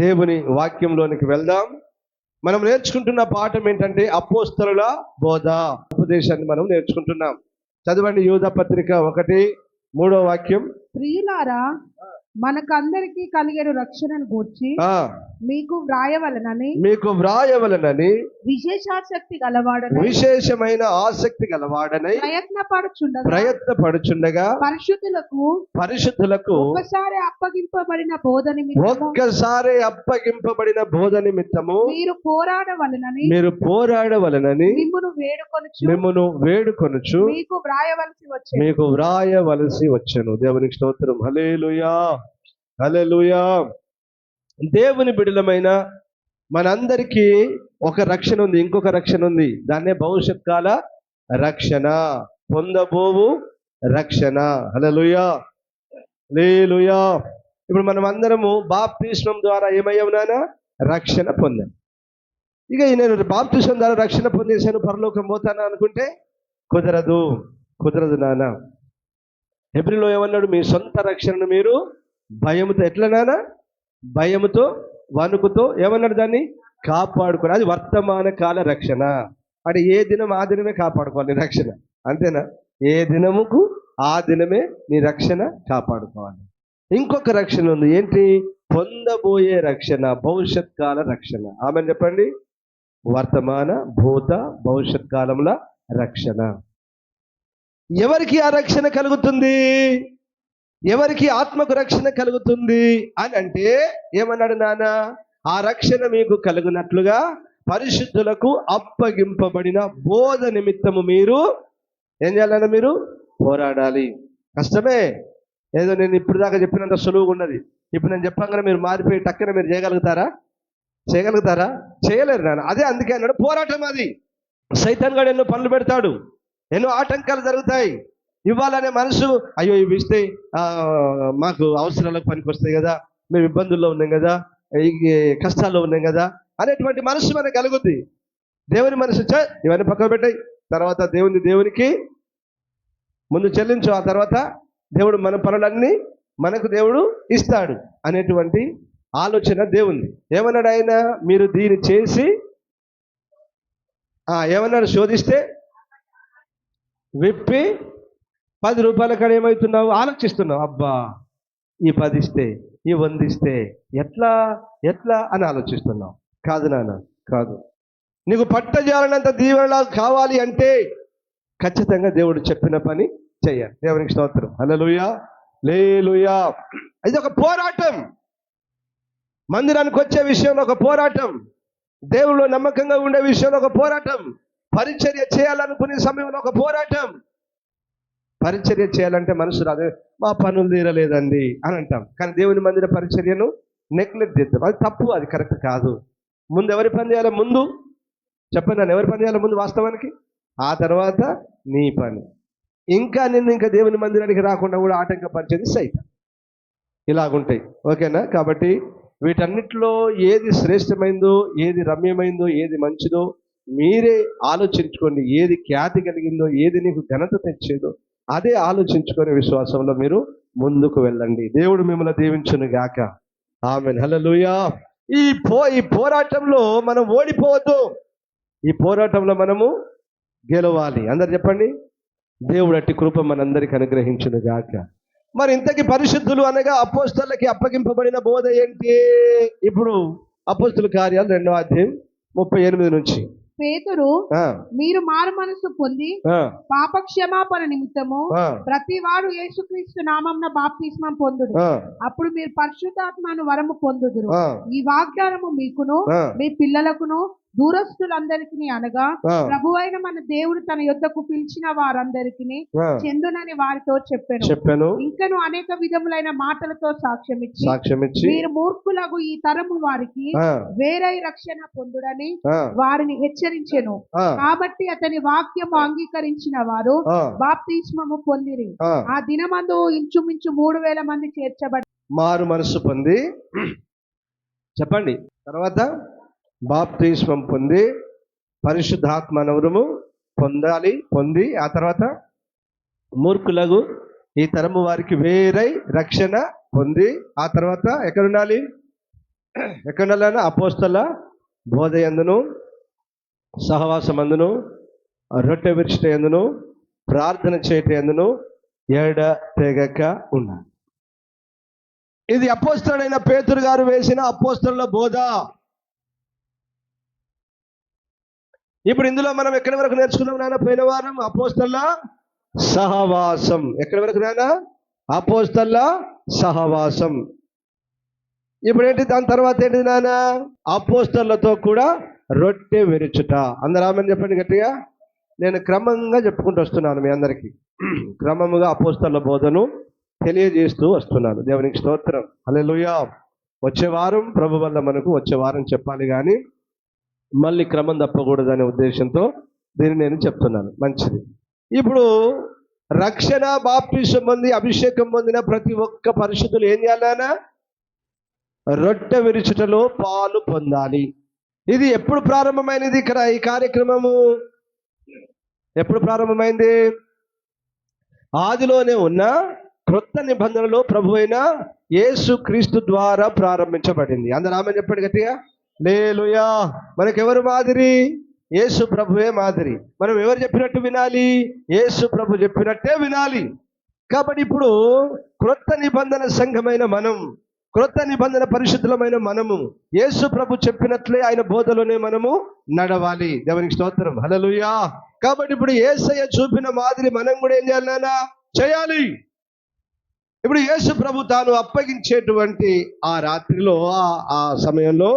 దేవుని వాక్యంలోనికి వెళ్దాం. మనం నేర్చుకుంటున్న పాఠం ఏంటంటే అపోస్తలుల బోధ, ఉపదేశాన్ని మనం నేర్చుకుంటున్నాం. చదవండి, యూదా పత్రిక 1:3 వాక్యం. ప్రియులారా, మనకందరికీ కలిగేడు రక్షణను గూర్చి మీకు వ్రాయవలనని విశేషమైన ఆసక్తి గలవాడనై ప్రయత్నపడుచుండగా పరిశుద్ధులకు ఒక్కసారి అప్పగింపబడిన బోధ నిమిత్తము మీరు పోరాడవలనని మిమ్మును వేడుకొనుచు మీకు వ్రాయవలసి వచ్చెను. దేవునికి స్తోత్రం. హల్లెలూయా, హల్లెలూయా. దేవుని బిడ్డలమైన మనందరికీ ఒక రక్షణ ఉంది, ఇంకొక రక్షణ ఉంది. దాన్నే భవిష్యత్ కాల రక్షణ, పొందబోవు రక్షణ. హల్లెలూయా, హల్లెలూయా. ఇప్పుడు మనం అందరము బాప్తిస్మం ద్వారా ఏమయ్యాం నాన్న? రక్షణ పొందాం. ఇక నేను బాప్తిస్మం ద్వారా రక్షణ పొందేశాను, పరలోకం పోతాను అనుకుంటే కుదరదు నాన్న. హెబ్రీలో ఏమన్నాడు? మీ సొంత రక్షణను మీరు భయముతో, ఎట్లా నాన్న? భయముతో, వణుకుతో ఏమన్నాడు? దాన్ని కాపాడుకోవాలి. అది వర్తమాన కాల రక్షణ. అంటే ఏ దినం ఆ దినమే కాపాడుకోవాలి రక్షణ, అంతేనా? ఏ దినముకు ఆ దినమే నీ రక్షణ కాపాడుకోవాలి. ఇంకొక రక్షణ ఉంది. ఏంటి? పొందబోయే రక్షణ, భవిష్యత్ కాల రక్షణ. ఆమెను చెప్పండి. వర్తమాన, భూత, భవిష్యత్ కాలంల రక్షణ. ఎవరికి ఆ రక్షణ కలుగుతుంది? ఎవరికి ఆత్మకు రక్షణ కలుగుతుంది అని అంటే ఏమన్నాడు నాన్న? ఆ రక్షణ మీకు కలుగునట్లుగా పరిశుద్ధులకు అప్పగింపబడిన బోధ నిమిత్తము మీరు ఏం చేయాలన్నా? మీరు పోరాడాలి. కష్టమే. ఏదో నేను ఇప్పుడు దాకా చెప్పినంత సులువుగా ఉన్నది. ఇప్పుడు నేను చెప్పగానే మీరు మారిపోయి టక్కన మీరు చేయగలుగుతారా? చేయలేరు నాన్న. అదే అందుకే అన్నాడు పోరాటం. అది సైతాన్ గాడు ఎన్నో పనులు పెడతాడు, ఎన్నో ఆటంకాలు జరుగుతాయి. ఇవ్వాలనే మనసు, అయ్యో ఇవి ఇస్తే మాకు అవసరాలకు పనికి వస్తాయి కదా, మేము ఇబ్బందుల్లో ఉన్నాం కదా, కష్టాల్లో ఉన్నాం కదా అనేటువంటి మనసు మనకు కలుగుద్ది. దేవుని మనసు ఇవన్నీ పక్కన పెట్టాయి, తర్వాత దేవునికి ముందు చెల్లించు, ఆ తర్వాత దేవుడు మన పనులన్నీ మనకు దేవుడు ఇస్తాడు అనేటువంటి ఆలోచన దేవుంది. ఏమన్నాడు ఆయన? మీరు దీన్ని చేసి ఏమన్నాడు? శోధిస్తే విప్పి 10 రూపాయల కాడ ఏమవుతున్నావు? ఆలోచిస్తున్నావు. అబ్బా, ఈ 10 ఇస్తే, ఈ 100 ఇస్తే ఎట్లా అని ఆలోచిస్తున్నావు. కాదు నాన్న, కాదు. నీకు పట్టజాలనంత దీవెనలా కావాలి అంటే ఖచ్చితంగా దేవుడు చెప్పిన పని చెయ్యాలి. దేవునికి స్తోత్రం. హల్లెలూయా, హల్లెలూయా. ఇది ఒక పోరాటం. మందిరానికి వచ్చే విషయంలో ఒక పోరాటం, దేవుళ్ళు నమ్మకంగా ఉండే విషయంలో ఒక పోరాటం, పరిచర్య చేయాలనుకునే సమయంలో ఒక పోరాటం. పరిచర్య చేయాలంటే మనసు రాదు, మా పనులు తీరలేదండి అని అంటాం. కానీ దేవుని మందిర పరిచర్యను నెగ్లెక్ట్ చేద్దాం. అది తప్పు, అది కరెక్ట్ కాదు. ముందు ఎవరి పని చేయాలి? ముందు చెప్పండి నన్ను, ఎవరి పని చేయాలి ముందు వాస్తవానికి? ఆ తర్వాత నీ పని. ఇంకా దేవుని మందిరానికి రాకుండా కూడా ఆటంకపరిచేది సైతాన్. ఇలాగుంటాయి. ఓకేనా? కాబట్టి వీటన్నిటిలో ఏది శ్రేష్టమైందో, ఏది రమ్యమైందో, ఏది మంచిదో మీరే ఆలోచించుకోండి. ఏది ఖ్యాతి కలిగిందో, ఏది నీకు ఘనత తెచ్చేదో అదే ఆలోచించుకొని విశ్వాసంలో మీరు ముందుకు వెళ్ళండి. దేవుడు మిమ్మల్ని దీవించును గాక. ఆమేన్, హల్లెలూయా. ఈ పోరాటంలో మనం ఓడిపోవద్దు. ఈ పోరాటంలో మనము గెలవాలి. అందరు చెప్పండి. దేవుడు అట్టి కృప మనందరికి అనుగ్రహించును గాక. మరి ఇంతకీ పరిశుద్ధులు అనగా అపోస్తలులకి అప్పగింపబడిన బోధ ఏంటి? ఇప్పుడు అపోస్తలుల కార్యాలు 2వ అధ్యాయం 38 నుంచి. పేతురు, మీరు మారు మనసు పొంది పాప క్షమాపణ నిమిత్తము ప్రతి వాడు యేసుక్రీస్తు నామమున బాప్తిస్మం పొందుడు, అప్పుడు మీరు పరిశుద్ధాత్మను వరము పొందుదురు. ఈ వాగ్దానము మీకును మీ పిల్లలకును దూరస్తులందరికీ అనగా ప్రభువైన మన దేవుడు తన యొద్దకు పిలిచిన వారందరికీ చెందునని వారితో చెప్పాను. ఇంకను అనేక విధములైన మాటలతో సాక్ష్యమిచ్చి మీరు మూర్ఖులకు ఈ తరము వారికి వేరై రక్షణ పొందుడని వారిని హెచ్చరించెను. కాబట్టి అతని వాక్యము అంగీకరించిన వారు బాప్తిస్మము పొందిరి. ఆ దినమందు ఇంచుమించు 3000 మంది చేర్చబడి మారు మనసు పొంది, చెప్పండి, తర్వాత బాప్తిస్మం పొంది పరిశుద్ధాత్మ నవరము పొంది ఆ తర్వాత మూర్ఖులకు ఈ తరము వారికి వేరై రక్షణ పొంది ఆ తర్వాత ఎక్కడ ఉండాలి? ఎక్కడ ఉండాలన్నా అపోస్తల బోధ యందును, సహవాసమందును, రొట్టె విరుచుట యందును, ప్రార్థన చేయట యందును ఎడతెగక ఉండాలి. ఇది అపోస్తలుడైన పేతురు గారు వేసిన అపోస్తలుల బోధ. ఇప్పుడు ఇందులో మనం ఎక్కడి వరకు నేర్చుకున్నాం నాన్న? పోయిన వారం అపోస్తలుల సహవాసం. ఎక్కడి వరకు నాన్న? అపోస్తలుల సహవాసం. ఇప్పుడు ఏంటి దాని తర్వాత ఏంటి నాన్న? అపోస్తలులతో కూడా రొట్టె విరుచుట. అందరూ ఆమేన్ చెప్పండి గట్టిగా. నేను క్రమంగా చెప్పుకుంటూ వస్తున్నాను మీ అందరికీ. క్రమముగా అపోస్తలుల బోధను తెలియజేస్తూ వస్తున్నాను. దేవునికి స్తోత్రం, హల్లెలూయా. వచ్చే వారం ప్రభు వల్ల మనకు వచ్చే వారం చెప్పాలి, కానీ మళ్ళీ క్రమం తప్పకూడదనే ఉద్దేశంతో దీన్ని నేను చెప్తున్నాను. మంచిది. ఇప్పుడు రక్షణ, బాప్టిజం పొంది అభిషేకం పొందిన ప్రతి ఒక్క పరిశుద్ధులు ఏం చేయాలన్నా? రొట్టె విరుచుటలో పాలు పొందాలి. ఇది ఎప్పుడు ప్రారంభమైనది? ఇక్కడ ఈ కార్యక్రమము ఎప్పుడు ప్రారంభమైంది? ఆదిలోనే ఉన్న క్రొత్త నిబంధనలో ప్రభు అయిన యేసు క్రీస్తు ద్వారా ప్రారంభించబడింది. అందరూ ఆమేన్ చెప్పండి గట్టిగా. హల్లెలూయా. మనకెవరు మాదిరి? యేసు ప్రభువే మాదిరి. మనం ఎవరు చెప్పినట్టు వినాలి? యేసు ప్రభు చెప్పినట్టే వినాలి. కాబట్టి ఇప్పుడు క్రొత్త నిబంధన సంఘమైన మనం, క్రొత్త నిబంధన పరిశుద్ధులమైన మనము యేసు ప్రభు చెప్పినట్లే ఆయన బోధలోనే మనము నడవాలి. దేవునికి స్తోత్రం, హల్లెలూయా. కాబట్టి ఇప్పుడు యేసయ్య చూపిన మాదిరి మనం కూడా ఏం చేయాలన్నా? చేయాలి. ఇప్పుడు యేసు ప్రభు తాను అప్పగించేటువంటి ఆ రాత్రిలో, ఆ సమయంలో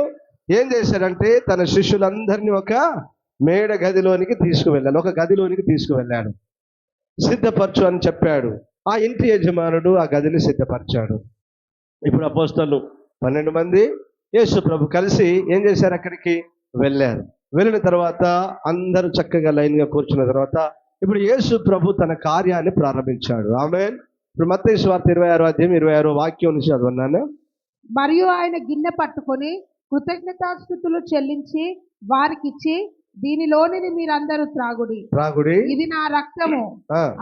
ఏం చేశాడంటే తన శిష్యులందరినీ ఒక మేడ గదిలోనికి తీసుకువెళ్ళాడు. ఒక గదిలోనికి తీసుకువెళ్ళాడు. సిద్ధపరచు అని చెప్పాడు. ఆ ఇంటి యజమానుడు ఆ గదిని సిద్ధపరిచాడు. ఇప్పుడు అపోస్తలులు 12 మంది యేసు ప్రభు కలిసి ఏం చేశారు? అక్కడికి వెళ్ళారు. వెళ్ళిన తర్వాత అందరూ చక్కగా లైన్గా కూర్చున్న తర్వాత ఇప్పుడు యేసు ప్రభు తన కార్యాన్ని ప్రారంభించాడు. ఆమేన్. ఇప్పుడు మత్తయి సువార్త 26వ అధ్యాయం 26వ వాక్యం నుంచి చదవన్నాను. మరియు ఆయన గిన్నె పట్టుకొని కృతజ్ఞతాస్తుతులు చెల్లించి వారికిచ్చి, దీనిలోనిది మీరందరూ త్రాగుడి, ఇది నా రక్తము,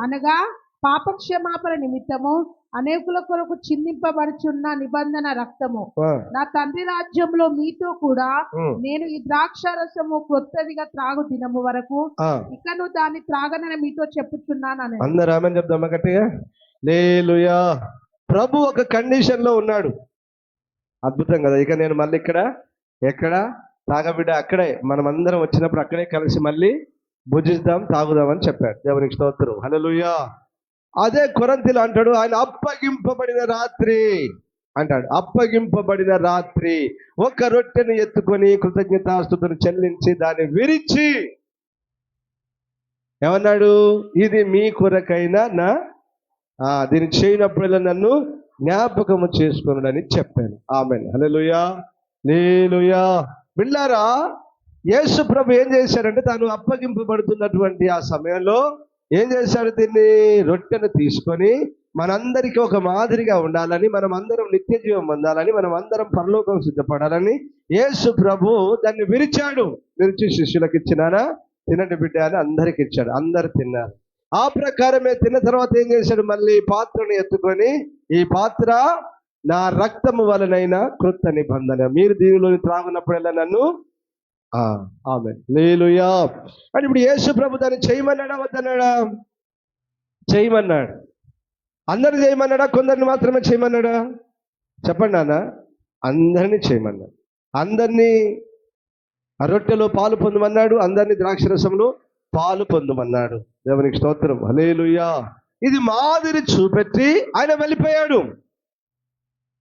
అనగా పాపక్షమాపణ నిమిత్తము అనేకుల కొరకు చిందింపబడుచున్న నిబంధన రక్తము. నా తండ్రి రాజ్యంలో మీతో కూడా నేను ఈ ద్రాక్షారసము క్రొత్తదిగా త్రాగు దినము వరకు ఇకను దాన్ని త్రాగనని మీతో చెప్పుచున్నాను. అందరూ ఆమేన్ చెప్దామా గట్టిగా? హల్లెలూయా. ప్రభు ఒక కండిషన్ లో ఉన్నాడు. అద్భుతం కదా. ఇక నేను మళ్ళీ ఎక్కడ తాగబిడ్డ అక్కడే, మనం అందరం వచ్చినప్పుడు అక్కడే కలిసి మళ్ళీ భుజిద్దాం, తాగుదాం అని చెప్పాడు. దేవునికి స్తోత్రం, హల్లెలూయా. అదే కొరింథీయులు అంటాడు, ఆయన అప్పగింపబడిన రాత్రి అంటాడు. అప్పగింపబడిన రాత్రి ఒక రొట్టెను ఎత్తుకొని కృతజ్ఞతాస్తుతులు చెల్లించి దాన్ని విరిచి ఏమన్నాడు? ఇది మీ కొరకైనా నా దీన్ని చేయనప్పుడల్లా నన్ను జ్ఞాపకము చేసుకొనుడని చెప్పాను. ఆమేన్, హల్లెలూయా, హల్లెలూయా. బిడ్డలారా, యేసు ప్రభు ఏం చేశాడంటే తాను అప్పగింపబడుతున్నటువంటి ఆ సమయంలో ఏం చేశాడు? దీన్ని రొట్టెను తీసుకొని మనందరికీ ఒక మాదిరిగా ఉండాలని, మనం అందరం నిత్య జీవం పొందాలని, మనం అందరం పరలోకం సిద్ధపడాలని యేసు ప్రభు దాన్ని విరిచాడు. విరిచి శిష్యులకు ఇచ్చినానా, తినండి బిడ్డ అని అందరికి ఇచ్చాడు. అందరు తిన్నారు. ఆ ప్రకారమే తిన్న తర్వాత ఏం చేశాడు? మళ్ళీ పాత్రను ఎత్తుకొని, ఈ పాత్ర నా రక్తము వలనైన క్రొత్త నిబంధన, మీరు దీనిలోని త్రాగునప్పుడల్లా నన్ను ఆమేన్, హల్లెలూయా. అంటే ఇప్పుడు యేసు ప్రభు దాన్ని చేయమన్నాడా వద్దన్నాడా? చేయమన్నాడు. అందరిని చేయమన్నాడా? కొందరిని మాత్రమే చేయమన్నాడా? చెప్పండి నాన్న. అందరినీ చేయమన్నాడు. అందరినీ ఆ రొట్టెలో పాలు పొందమన్నాడు. అందరినీ ద్రాక్షరసంలో పాలు పొందమన్నాడు. దేవునికి స్తోత్రం, హల్లెలూయా. ఇది మాదిరి చూపెట్టి ఆయన వెళ్ళిపోయాడు.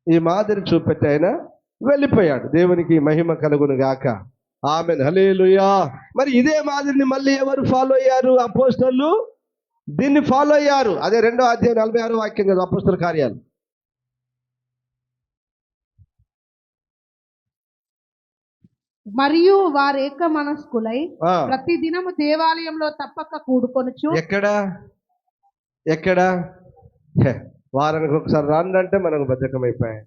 ఈ మాదిరి చూపెట్టి ఆయన వెళ్ళిపోయాడు. దేవునికి మహిమ కలుగును గాక. ఆమేన్, హల్లెలూయా. మరి ఇదే మాదిరిని మళ్ళీ ఎవరు ఫాలో అయ్యారు? అపోస్తలులు దీన్ని ఫాలో అయ్యారు. అదే 2వ అధ్యాయం 46వ వాక్యం కదా, అపోస్తల కార్యాలు. మరియు వారు ఏక మనస్కులై ప్రతి దినము దేవాలయంలో తప్పక కూడుకొనుచు. ఎక్కడ వారానికి ఒకసారి రాండి అంటే మనకు బద్ధకం అయిపోయాయి.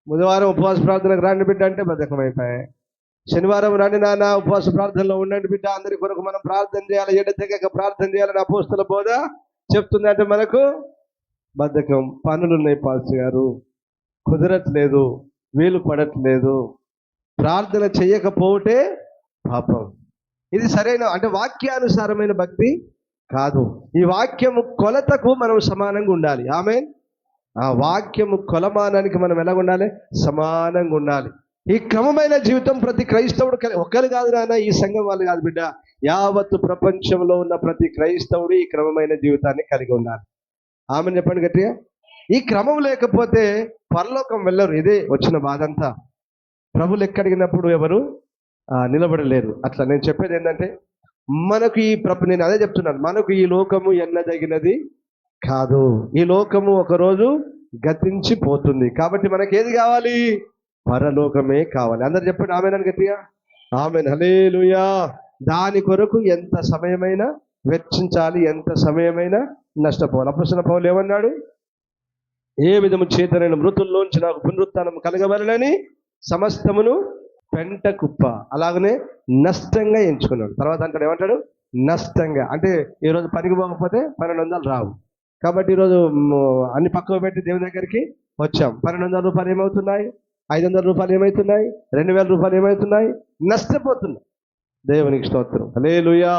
బుధవారం ఉపవాస ప్రార్థనకు రాండి బిడ్డ అంటే బద్ధకం అయిపోయాయి. శనివారం రండి నాన్న ఉపవాస ప్రార్థనలో ఉండండి బిడ్డ, అందరి కొరకు మనం ప్రార్థన చేయాలి, ఎడతెగక ప్రార్థన చేయాలని అపోస్తల బోధ చెప్తుంది. అంటే మనకు బద్ధకం, పనులు ఉన్నాయి పాస్టర్ గారు, కుదరట్లేదు, వీలు పడట్లేదు. ప్రార్థన చేయకపోతే పాపం. ఇది సరైన అంటే వాక్యానుసారమైన భక్తి కాదు. ఈ వాక్యము కొలతకు మనం సమానంగా ఉండాలి. ఆమేన్. ఆ వాక్యము కొలమానానికి మనం ఎలా ఉండాలి? సమానంగా ఉండాలి. ఈ క్రమమైన జీవితం ప్రతి క్రైస్తవుడు ఒక్కరు కాదు నాన్న, ఈ సంఘం వాళ్ళు కాదు బిడ్డ, యావత్తు ప్రపంచంలో ఉన్న ప్రతి క్రైస్తవుడు ఈ క్రమమైన జీవితాన్ని కలిగి ఉండాలి. ఆమెను చెప్పండి గట్టిగా. ఈ క్రమం లేకపోతే పరలోకం వెళ్ళరు. ఇదే వచ్చిన బాధ అంతా. ప్రభులు ఎక్కడిగినప్పుడు ఎవరు నిలబడలేరు. అట్లా నేను చెప్పేది ఏంటంటే, మనకు నేను అదే చెప్తున్నాను, మనకు ఈ లోకము ఎన్నదగినది కాదు. ఈ లోకము ఒకరోజు గతించి పోతుంది. కాబట్టి మనకి ఏది కావాలి? పరలోకమే కావాలి. అందరు చెప్పండి ఆమేన్ గట్టిగా. ఆమేన్. హల్లెలూయా. దాని కొరకు ఎంత సమయమైనా వెచ్చించాలి, ఎంత సమయమైనా నష్టపోవాలి. అపొస్తలుడైన పౌలు ఏమన్నాడు? ఏ విధము చేతనైన మృతుల్లోంచి నాకు పునరుత్థానం కలగవలెనని సమస్తమును పెంట కుప్ప, అలాగనే నష్టంగా ఎంచుకున్నాడు. తర్వాత అంటాడు, ఏమంటాడు? నష్టంగా. అంటే ఈరోజు పనికి పోకపోతే 1200 రావు. కాబట్టి ఈరోజు అన్ని పక్కకు పెట్టి దేవుని దగ్గరికి వచ్చాం. 1200 రూపాయలు ఏమవుతున్నాయి? 500 రూపాయలు ఏమవుతున్నాయి? 2000 రూపాయలు ఏమవుతున్నాయి? నష్టపోతున్నాయి. దేవునికి స్తోత్రం. హల్లెలూయా.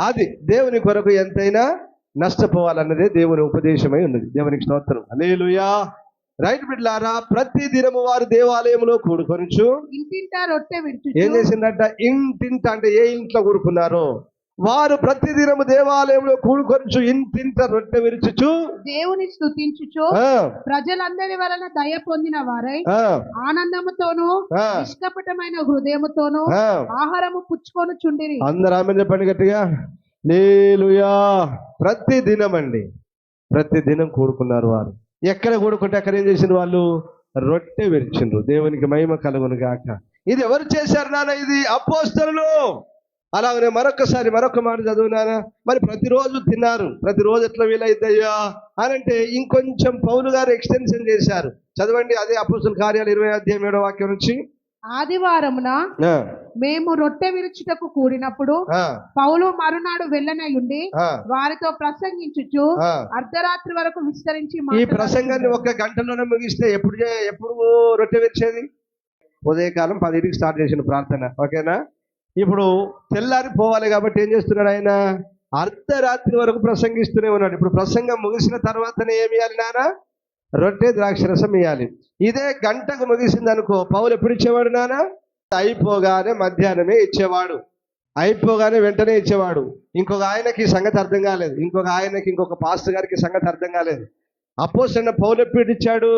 అది దేవుని కొరకు ఎంతైనా నష్టపోవాలన్నదే దేవుని ఉపదేశమై ఉన్నది. దేవునికి స్తోత్రం. హల్లెలూయా. రైట్ బిడ్డలారా, ప్రతి దినము వారు దేవాలయంలో కూడుకొనుచు ఇంటింటా రొట్టె విరుచుచు. ఏం చేసిందంట? ఇంటింట అంటే ఏ ఇంట్లో కూడుకున్నారో వారు ప్రతి దినము దేవాలయంలో కూడుకొనుచు ఇంటింట రొట్టె విరుచుచు దేవుని స్తుతించుచు ప్రజలందరి వలన దయ పొందిన వారై ఆనందముతోను నిష్కపటమైన హృదయముతోను ఆహారము పుచ్చుకొని చుండిరి. అందరూ ఆమేన్ చెప్పండి గట్టిగా. హల్లెలూయా. ప్రతి దినం అండి, ప్రతి దినం కూడుకున్నారు వారు. ఎక్కడ కూడుకుంటే అక్కడ ఏం చేసిన వాళ్ళు? రొట్టె విరిచిండ్రు. దేవునికి మహిమ కలుగును గాక. ఇది ఎవరు చేశారు నాన్న? ఇది అపోస్తలులు. అలాగనే మరొక మాట చదువునానా. మరి ప్రతిరోజు తిన్నారు. ప్రతిరోజు ఎట్లా వీలైద్దయ్యా అని అంటే ఇంకొంచెం పౌలు గారు ఎక్స్టెన్షన్ చేశారు. చదవండి, అదే అపోస్తలుల కార్యాలు 20వ వాక్యం నుంచి. ఆదివారమున మేము రొట్టె విరుచుటకు కూడినప్పుడు పౌలు మరునాడు వెళ్ళనయుండి వారితో ప్రసంగించుచు అర్ధరాత్రి వరకు విస్తరించి. ఈ ప్రసంగాన్ని 1 గంటలోనే ముగిస్తే ఎప్పుడు రొట్టె విరిచేది? ఉదయకాలం 10కి స్టార్ట్ చేసిన ప్రార్థన. ఓకేనా? ఇప్పుడు తెల్లారి పోవాలి కాబట్టి ఏం చేస్తున్నాడు ఆయన? అర్ధరాత్రి వరకు ప్రసంగిస్తూనే ఉన్నాడు. ఇప్పుడు ప్రసంగం ముగిసిన తర్వాతనే ఏమి ఇవ్వాలి నాన్న? రొట్టె ద్రాక్షరసం ఇవ్వాలి. ఇదే గంటకు ముగిసింది అనుకో, పౌలు ఎప్పుడు ఇచ్చేవాడు నాన్న? అయిపోగానే మధ్యాహ్నమే ఇచ్చేవాడు. అయిపోగానే వెంటనే ఇచ్చేవాడు. ఇంకొక ఆయనకి సంగతి అర్థం కాలేదు. ఇంకొక పాస్టర్ గారికి సంగతి అర్థం కాలేదు. అపోస్తలుడైన పౌలు ఎప్పుడు ఇచ్చాడు?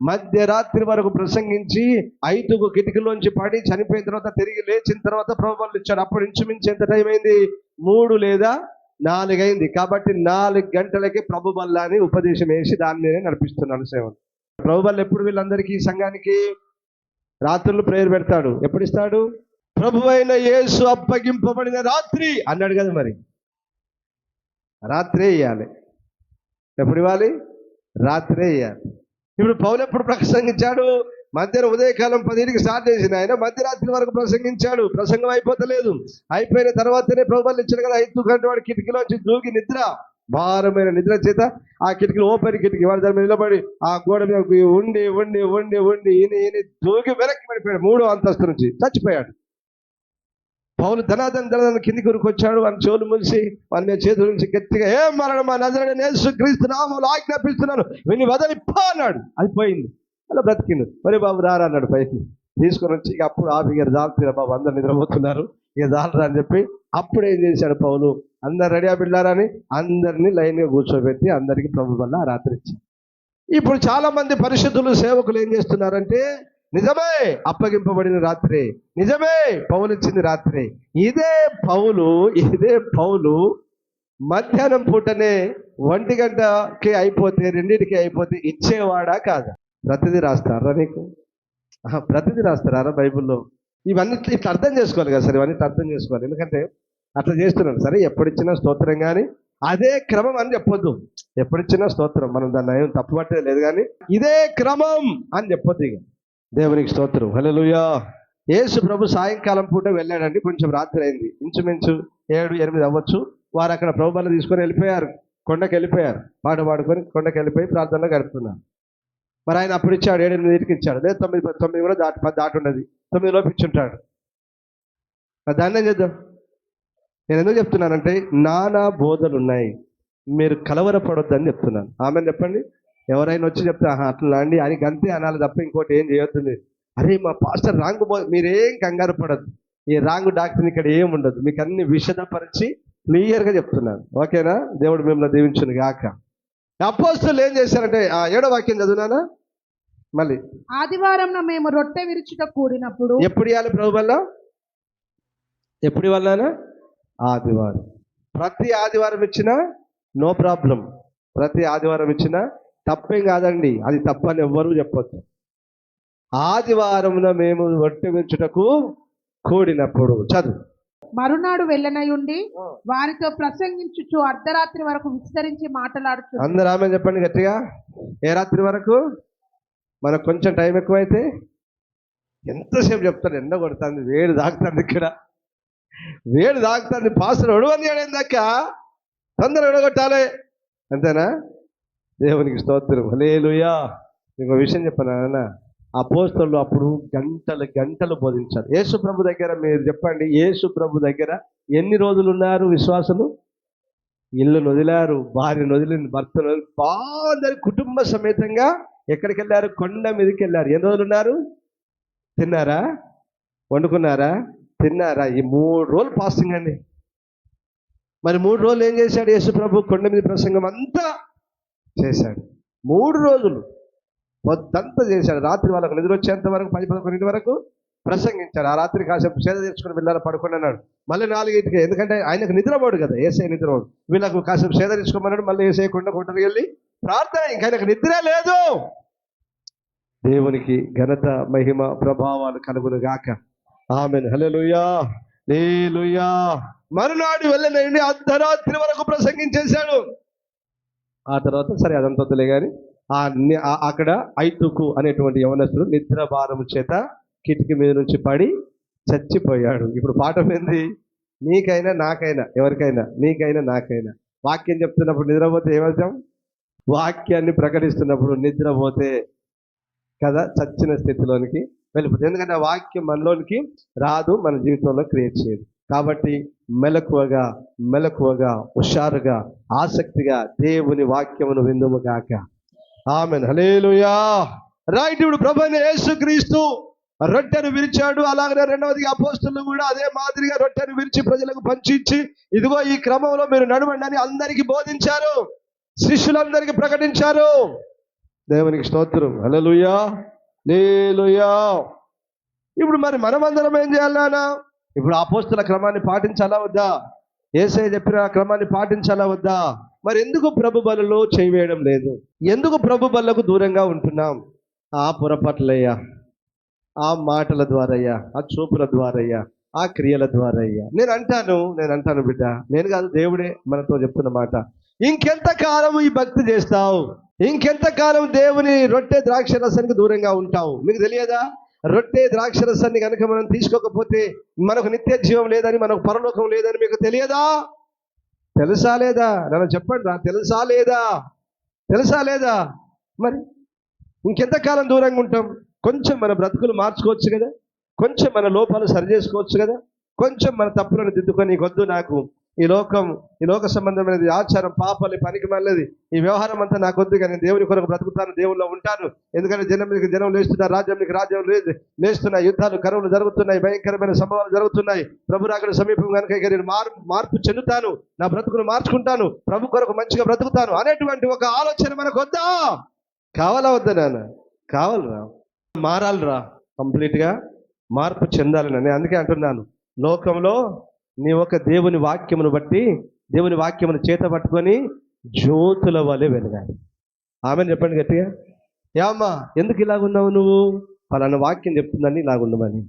మధ్యరాత్రి వరకు ప్రసంగించి 5 కిటికీలోంచి పడి చనిపోయిన తర్వాత తిరిగి లేచిన తర్వాత ప్రభువులు ఇచ్చాడు. అప్పుడు ఇంచుమించు ఎంత టైం అయింది? 3 లేదా 4 అయింది. కాబట్టి 4 గంటలకి ప్రభు బల్లాని ఉపదేశం వేసి దాన్ని నేనే నడిపిస్తున్నాను సేవను. ప్రభు బల్ల ఎప్పుడు వీళ్ళందరికీ సంఘానికి రాత్రులు ప్రేయర్ పెడతాడు. ఎప్పుడు ఇస్తాడు? ప్రభువైన యేసు అప్పగింపబడిన రాత్రి అన్నాడు కదా. మరి రాత్రే ఇవ్వాలి. ఎప్పుడు ఇవ్వాలి? రాత్రే ఇవ్వాలి. ఇప్పుడు పౌలు ఎప్పుడు ప్రసంగించాడు? మధ్యాహ్నం ఉదయకాలం 10కి స్టార్ట్ చేసిన ఆయన మధ్యరాత్రి వరకు ప్రసంగించాడు. ప్రసంగం అయిపోతలేదు. అయిపోయిన తర్వాతనే ప్రభువులు ఇచ్చాడు కదా. 5 గంటల వాడి కిటికీలోంచి దూకి నిద్ర, భారమైన నిద్ర చేత ఆ కిటికీలు ఓపెన్ కిటికీ వాడి దాని మీద నిలబడి ఆ గోడ మీద ఉండి ఉండి ఉండి ఉండి ఈయన దూకి వెనక్కి పడిపోయాడు. 3వ అంతస్తు నుంచి చచ్చిపోయాడు. పౌలు ధనాదన కిందికి ఉరికొచ్చాడు. వాని చెవులు ములిసి వాని మీద చేతుల నుంచి గట్టిగా, ఏ మరణమా నజరేయుడైన యేసుక్రీస్తు నామములో ఆజ్ఞాపిస్తున్నాను, విని వదలి పో అన్నాడు. అది పోయింది. అలా బ్రతికిండు. మరి బాబు రారా అన్నాడు. పైకి తీసుకొని వచ్చి ఇక అప్పుడు ఆఫీగర్ జాగ్రత్త బాబు, అందరు నిద్రపోతున్నారు, ఇక జాలరా అని చెప్పి అప్పుడు ఏం చేశాడు పౌలు? అందరు రెడీ బిడ్డారని అందరినీ లైన్గా కూర్చోబెట్టి అందరికీ ప్రభు వల్ల రాత్రి ఇచ్చాడు. ఇప్పుడు చాలా మంది పరిశుద్ధులు సేవకులు ఏం చేస్తున్నారంటే, నిజమే అప్పగింపబడిన రాత్రే, నిజమే పౌలు ఇచ్చింది రాత్రే. ఇదే పౌలు మధ్యాహ్నం పూటనే 1 గంటకి అయిపోతే 2కి అయిపోతే ఇచ్చేవాడా కాదా? ప్రతిదీ రాస్తారా నీకు? ప్రతిదీ రాస్తారా బైబిల్లో? ఇవన్నీ ఇట్లా అర్థం చేసుకోవాలి కదా సార్. ఇవన్నీ అర్థం చేసుకోవాలి. ఎందుకంటే అట్లా చేస్తున్నాను సరే. ఎప్పుడిచ్చినా స్తోత్రం, కానీ అదే క్రమం అని చెప్పొద్దు. ఎప్పుడిచ్చినా స్తోత్రం, మనం దాన్ని ఏం తప్పుపట్టేది లేదు, కానీ ఇదే క్రమం అని చెప్పొద్దు. ఇక దేవునికి స్తోత్రం. హల్లెలూయా. యేసు ప్రభు సాయంకాలం పూట వెళ్ళాడండి. కొంచెం రాత్రి అయింది, ఇంచుమించు 7-8 అవ్వచ్చు. వారు అక్కడ ప్రభు బల్ల తీసుకొని వెళ్ళిపోయారు. కొండకి వెళ్ళిపోయారు. పాట పాడుకొని కొండకి వెళ్ళిపోయి ప్రార్థనలో గడుపుతున్నారు. మరి ఆయన అప్పుడు ఇచ్చాడు 7-8కి ఇచ్చాడు, లేదు 9 కూడా దాటి ఉన్నది, 9 లోపు ఇచ్చుంటాడు. దాన్ని ఏం చేద్దాం? నేను ఎందుకు చెప్తున్నానంటే నానా బోధలు ఉన్నాయి, మీరు కలవరపడొద్దని చెప్తున్నాను. ఆమె చెప్పండి. ఎవరైనా వచ్చి చెప్తే అట్లా అండి అని గంతే అనాలి తప్ప ఇంకోటి ఏం చేయొద్దు. మీరు అరే మా పాస్టర్ రాంగ్ మీరేం కంగారు పడద్దు. ఈ రాంగ్ డాక్టర్ ఇక్కడ ఏం ఉండదు, మీకు అన్ని విషదపరిచి క్లియర్గా చెప్తున్నాను. ఓకేనా? దేవుడు మిమ్మల్ని దీవించును గాక. అపోస్తలులు ఏం చేశారంటే 7వ వాక్యం చదువునానా మళ్ళీ. ఆదివారం మేము రొట్టె విరుచుట కూడినప్పుడు. ఎప్పుడు ఇవ్వాలి ప్రభు వల్ల? ఎప్పుడు ఇవ్వాలనా? ఆదివారం. ప్రతి ఆదివారం ఇచ్చినా నో ప్రాబ్లం, ప్రతి ఆదివారం ఇచ్చినా తప్పేం కాదండి, అది తప్పని ఎవ్వరూ చెప్పొద్దు. ఆదివారమున మేము రొట్టె విరుచుటకు కూడినప్పుడు చదువు. మరునాడు వెళ్ళనయుండి వారితో ప్రసంగించుచు అర్ధరాత్రి వరకు విస్తరించి మాట్లాడుచు. అందరూ ఆమె చెప్పండి గట్టిగా. ఏ రాత్రి వరకు? మనకు కొంచెం టైం ఎక్కువైతే ఎంతసేపు చెప్తాను, ఎండ కొడుతుంది, వేడి తాగుతుంది, ఇక్కడ వేడి తాగుతుంది, పాస్టర్ ఒడవని ఏడైందాక తొందరగా ఎడగొట్టాలి, అంతేనా? దేవునికి స్తోత్రం, హల్లెలూయా. ఇంకో విషయం చెప్పనా, అపోస్తలులు అప్పుడు గంటలు బోధించారు. యేసు ప్రభు దగ్గర మీరు చెప్పండి, యేసు ప్రభు దగ్గర ఎన్ని రోజులు ఉన్నారు విశ్వాసులు? ఇల్లును వదిలారు, భార్యను వదిలిన, భర్తను వదిలి, అందరి కుటుంబ సమేతంగా ఎక్కడికి వెళ్ళారు? కొండ మీదకి వెళ్ళారు. ఎన్ని రోజులు ఉన్నారు? తిన్నారా? వండుకున్నారా? తిన్నారా? ఈ 3 రోజులు ఫాస్టింగ్ అండి. మరి 3 రోజులు ఏం చేశాడు యేసు ప్రభు? కొండ మీద ప్రసంగం అంతా చేశాడు. 3 రోజులు పొద్దంతా చేశాడు. రాత్రి వాళ్ళకు నిద్ర వచ్చేంత వరకు 10-11 వరకు ప్రసంగించాడు. ఆ రాత్రి కాసేపు సేద తెచ్చుకుని వెళ్ళాలి పడుకుని అన్నాడు. మళ్ళీ 4కి, ఎందుకంటే ఆయనకు నిద్రపోడు కదా, ఏసై నిద్రపోడు. వీళ్ళకు కాసేపు సేద తెచ్చుకోమన్నాడు. మళ్ళీ ఏసై కొండకు వెళ్ళి ప్రార్థన. ఇంకా ఆయనకు నిద్ర లేదు. దేవునికి ఘనత మహిమ ప్రభావాలు కలుగును గాక. ఆమేన్, హల్లెలూయా, హల్లెలూయా. మరునాడు వెళ్ళనండి అర్ధరాత్రి వరకు ప్రసంగించేశాడు. ఆ తర్వాత సరే అదంతా వద్దులే కానీ అక్కడ ఐతుకు అనేటువంటి యవనస్తుడు నిద్ర భారము చేత కిటికీ మీద నుంచి పడి చచ్చిపోయాడు. ఇప్పుడు పాఠం ఏంది? నీకైనా నాకైనా, ఎవరికైనా, నీకైనా నాకైనా వాక్యం చెప్తున్నప్పుడు నిద్రపోతే ఏమవుతాం? వాక్యాన్ని ప్రకటిస్తున్నప్పుడు నిద్రపోతే కదా చచ్చిన స్థితిలోనికి వెళ్ళిపోతుంది. ఎందుకంటే ఆ వాక్యం మనలోనికి రాదు, మన జీవితంలో క్రియేట్ చేయదు. కాబట్టి మెలకువగా హుషారుగా ఆసక్తిగా దేవుని వాక్యమును విందుము గాక. ఆమేన్, హల్లెలూయా. రైట్. ఇప్పుడు ప్రభువైన యేసుక్రీస్తు రొట్టెను విరిచాడు. అలాగనే రెండవది అపోస్తలులు కూడా అదే మాదిరిగా రొట్టెను విరిచి ప్రజలకు పంచిచ్చి, ఇదిగో ఈ క్రమంలో మీరు నడవండి అని అందరికీ బోధించారు, శిష్యులందరికీ ప్రకటించారు. దేవునికి స్తోత్రం, హల్లెలూయా, హల్లెలూయా. ఇప్పుడు మరి మనమందరం ఏం చేయాలన్నా? ఇప్పుడు అపోస్తల క్రమాన్ని పాటించాలా వద్దా? యేసయ్య చెప్పిన క్రమాన్ని పాటించాలా వద్దా? మరి ఎందుకు ప్రభు బలులో చేయవేయడం లేదు? ఎందుకు ప్రభు బలకు దూరంగా ఉంటున్నాం? ఆ పొరపాట్లయ్యా, ఆ మాటల ద్వారయ్యా, ఆ చూపుల ద్వారయ్యా, ఆ క్రియల ద్వారయ్యా. నేను అంటాను బిడ్డ, నేను కాదు, దేవుడే మనతో చెప్తున్న మాట. ఇంకెంతకాలం ఈ భక్తి చేస్తావు? ఇంకెంతకాలం దేవుని రొట్టె ద్రాక్ష రసానికి దూరంగా ఉంటావు? మీకు తెలియదా? రొట్టె ద్రాక్ష రసాన్ని కనుక మనం తీసుకోకపోతే మనకు నిత్య జీవం లేదని, మనకు పరలోకం లేదని మీకు తెలియదా? తెలుసా లేదా? నన్ను చెప్పండి రా, తెలుసా లేదా? మరి ఇంకెంతకాలం దూరంగా ఉంటాం? కొంచెం మన బ్రతుకులు మార్చుకోవచ్చు కదా, కొంచెం మన లోపాలు సరి చేసుకోవచ్చు కదా, కొంచెం మన తప్పులను దిద్దుకొని, వద్దు నాకు ఈ లోక సంబంధమైనది, ఆచారం, పాపాలు, పనికి మళ్ళీ ఈ వ్యవహారం అంతా నాకు వద్దు, కానీ దేవుని కొరకు బ్రతుకుతాను, దేవుల్లో ఉంటాను. ఎందుకంటే జనం లేస్తున్నారు, రాజ్యం లేస్తున్నాయి, యుద్ధాలు, కరువులు జరుగుతున్నాయి, భయంకరమైన సంభవాలు జరుగుతున్నాయి. ప్రభు రాకడ సమీపం కనుక ఇక నేను మార్పు చెందుతాను, నా బ్రతుకును మార్చుకుంటాను, ప్రభు కొరకు మంచిగా బ్రతుకుతాను అనేటువంటి ఒక ఆలోచన మనకు వద్దా? కావాలా వద్దా? నాన్న కావాలరా, మారాలిరా, కంప్లీట్గా మార్పు చెందాలని. అందుకే అంటున్నాను, లోకంలో నీ ఒక దేవుని వాక్యమును బట్టి, దేవుని వాక్యమును చేత పట్టుకొని జ్యోతుల వలె వెలగాలి. ఆమెను చెప్పండి గట్టిగా. ఏమ్మా ఎందుకు ఇలాగున్నావు నువ్వు? పలానా వాక్యం చెప్తుందండి ఇలాగుండమని.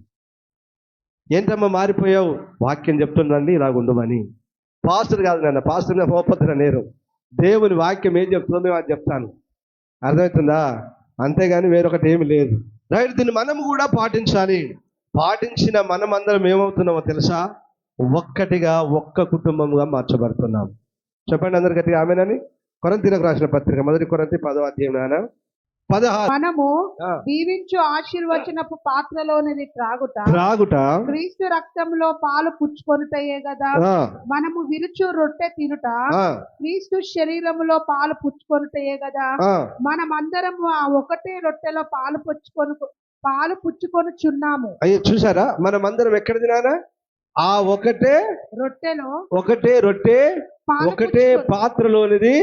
ఏంటమ్మా మారిపోయావు? వాక్యం చెప్తుందండి ఇలాగుండమని. పాస్టర్ కాదు నాన్న, పాస్టర్ మీద పోపత్ర నేరు. దేవుని వాక్యం ఏం చెప్తుందో మేము అది చెప్తాను. అర్థమవుతుందా? అంతేగాని వేరొకటి ఏమి లేదు. రైట్. దీన్ని మనం కూడా పాటించాలి. పాటించిన మనమందరం ఏమవుతున్నామో తెలుసా? ఒక్క కుటుంబంగా మార్చబడుతున్నాం. చెప్పండి అందరు గట్టిగా ఆమేనని. కొరింథీయులకు రాసిన పత్రిక 1 కొరింథీ 10వ అధ్యాయం 16. మనము ఆ. దీవించు ఆశీర్వచనపు పాత్రలోనిది త్రాగుట క్రీస్తు రక్తంలో పాలు పుచ్చుకొనుటయే కదా. ఆ, మనము విరుచు రొట్టె తినుట ఆ, క్రీస్తు శరీరములో పాలు పుచ్చుకొనుటయే కదా. ఆ. మనమందరము ఆ ఒకటే రొట్టెలో పాలు పుచ్చుకొనుచున్నాము. అయ్యో చూసారా, మనం అందరం ఎక్కడ తినాలా? ఆ ఒకటే రొట్టెలో రొట్టె పాలు ఒకటే పాత్రలోనిది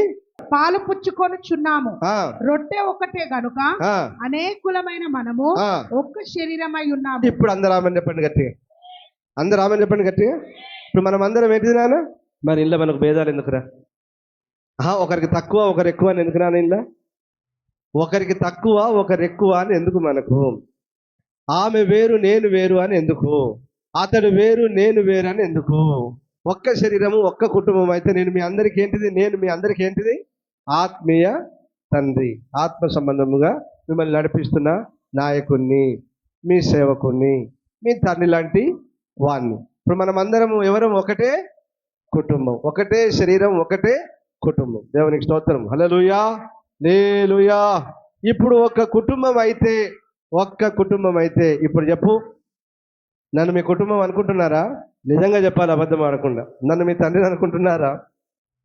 పాలు పుచ్చుకొనుచున్నాము. ఆ, రొట్టె ఒకటే గనుక ఆ, అనేకులమైన మనము ఆ. ఒక్క శరీరమై ఉన్నాము. ఇప్పుడు అందరూ ఆమెను చెప్పండి గట్టిగా, అందరూ ఆమెను చెప్పండి గట్టిగా. ఇప్పుడు మనం అందరం ఏంటి తినాలా? మరి ఇంట్లో మనకు భేదాలు ఎందుకురా? ఒకరికి తక్కువ ఒకరు ఎక్కువ అని ఎందుకు రాను? ఇంట్లో ఒకరికి తక్కువ ఒకరు ఎక్కువ అని ఎందుకు మనకు? ఆమె వేరు నేను వేరు అని ఎందుకు? అతడు వేరు నేను వేరు అని ఎందుకు? ఒక్క శరీరము ఒక్క కుటుంబం అయితే నేను మీ అందరికి ఏంటిది? నేను మీ అందరికి ఏంటిది? ఆత్మీయ తండ్రి, ఆత్మ సంబంధముగా మిమ్మల్ని నడిపిస్తున్న నాయకుణ్ణి, మీ సేవకుణ్ణి, మీ తండ్రి లాంటి వాణ్ణి. ఇప్పుడు మనం అందరం ఎవరం? ఒకటే కుటుంబం, ఒకటే శరీరం, ఒకటే కుటుంబం. దేవునికి స్తోత్రం, హల్లెలూయా, హల్లెలూయా. ఇప్పుడు ఒక్క కుటుంబం అయితే ఇప్పుడు చెప్పు, నన్ను మీ కుటుంబం అనుకుంటున్నారా? నిజంగా చెప్పాలి, అబద్ధం ఆడకుండా. నన్ను మీ తండ్రిని అనుకుంటున్నారా?